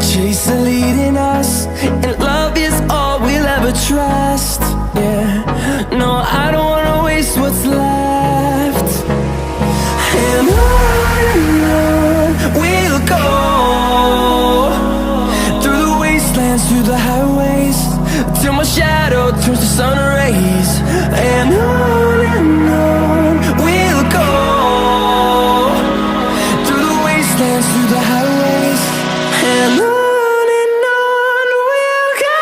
chase the leading us, and love is all we'll ever trust. Yeah, no, I don't wanna waste what's left. And on we'll go, through the wastelands, through the highways, till my shadow turns to sun rays. And on we'll go, through the wastelands, through the highways, and on we'll go.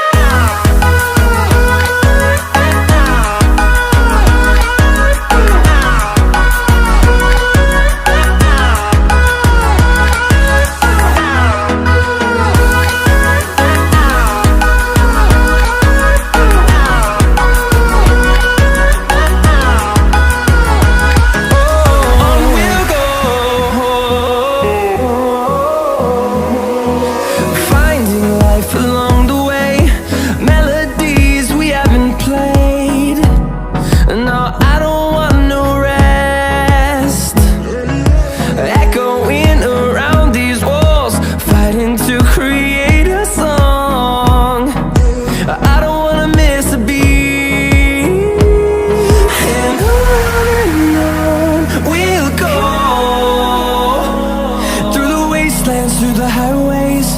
Through the highways,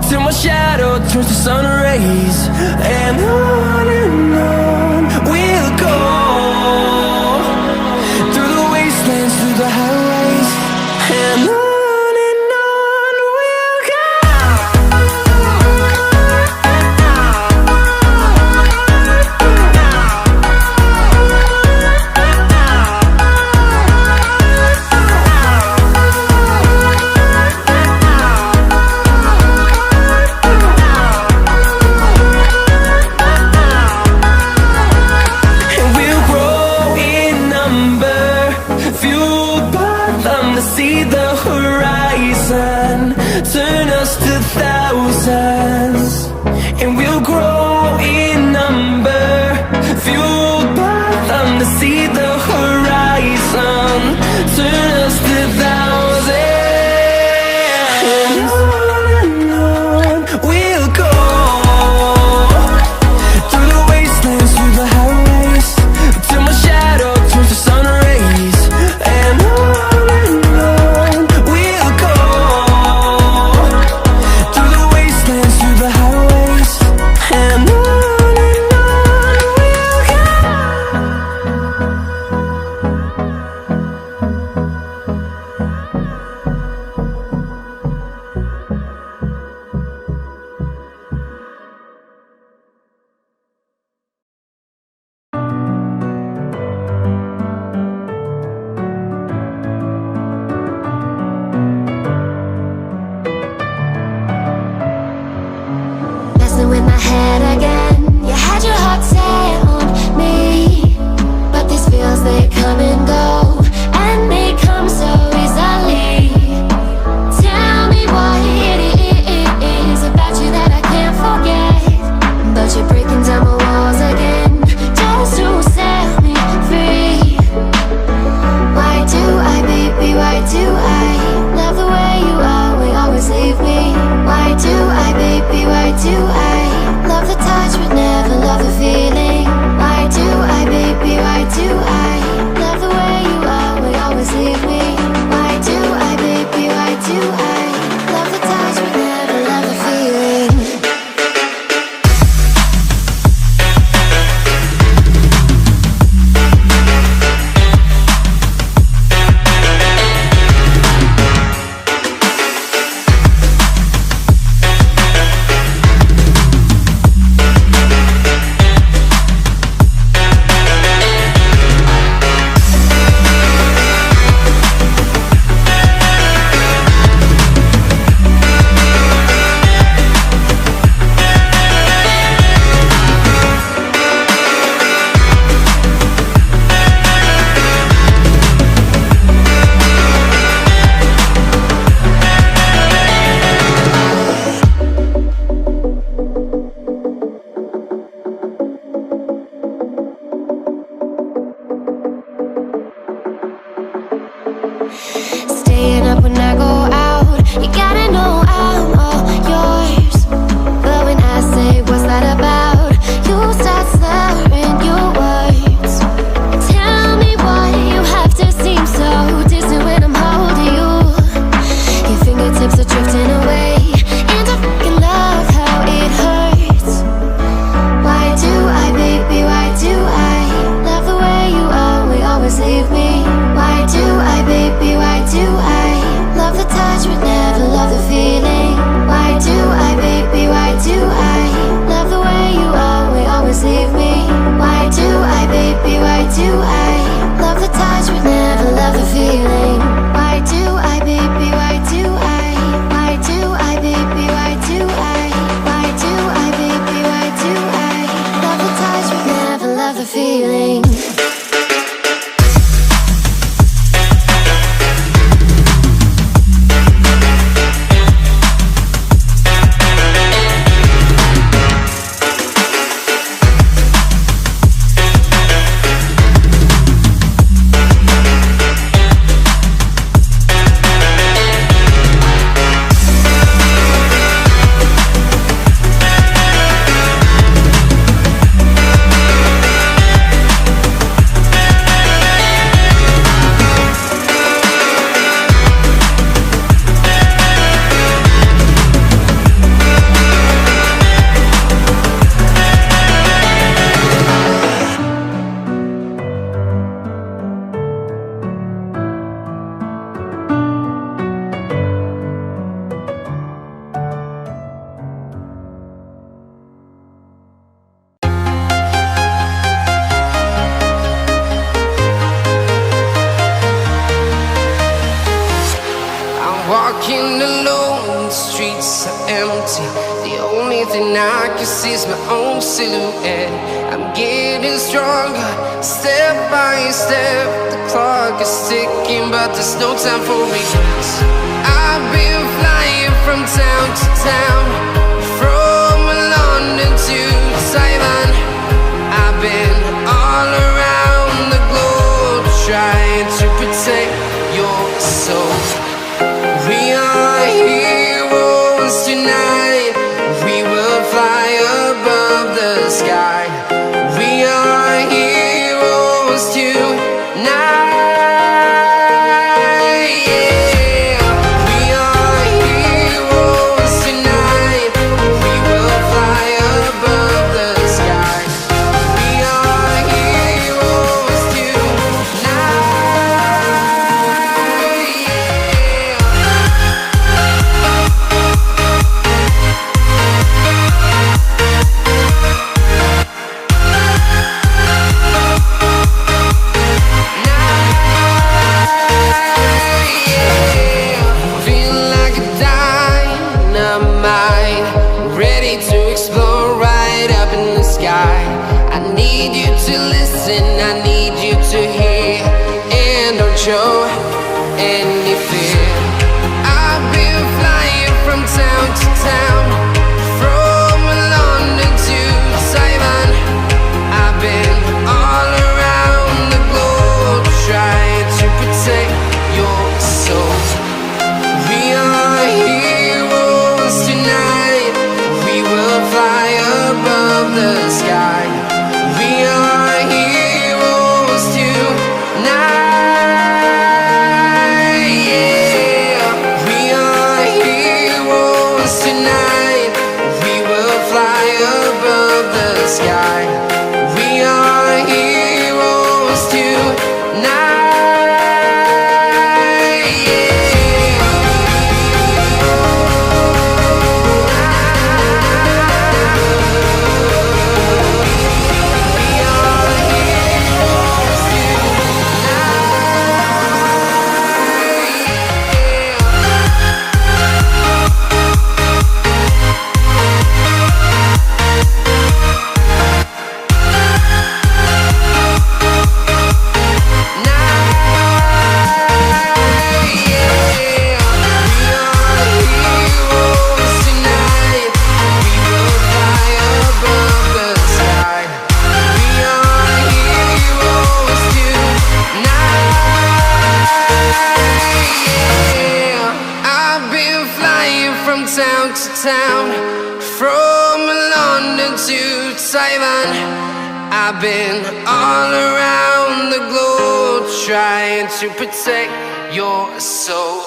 till my shadow turns to sun rays. And on we'll go, through the wastelands, through the highways, and on we'll go. See the horizon, turn us to thousands, and we'll grow in number, fueled by them. To see the horizon, turn us to thousands, and on we'll go, through the wastelands, through the highways, till my shadow turns to sun rays. And with my head again. You had your heart set on me, but these feels, they come and go, and they come so easily. Tell me what it is about you that I can't forget, but you're breaking down my walls again, just to set me free. Why do I, baby, why do I love the way you are, will always leave me? Why do I, baby, why do I love the touch but never love the feeling? Why do I, baby, why do I love the way you are, will always leave me? Why do I, baby, why do I love the touch but never love the feeling? Staying up when I go out, you gotta know I'm all yours. so empty. The only thing I can see is my own silhouette. I'm getting stronger, step by step. The clock is ticking, but there's no time for regrets. I've been flying from town to town, from London to Taiwan. I've been all around the globe, trying to protect your soul. We are heroes tonight. We will fly above the sky. We are heroes tonight. Yeah. We are heroes tonight. We will fly above the sky. We are heroes tonight. Feel like a dynamite, ready to explode right up in the sky. I need you to listen, I need you to hear, and don't show any fear. I've been flying from town to town, from London to Taiwan. I've been all around the globe, trying to protect your soul. We are heroes tonight. We will fly above the sky. We are heroes tonight. Yeah. We are heroes tonight. We will fly above the sky. We are heroes tonight. Yeah. We are heroes tonight. We will fly above the sky. We are heroes tonight. Yeah. I've been flying from town to town, from London to Taiwan. I've been all around the globe, trying to protect your soul.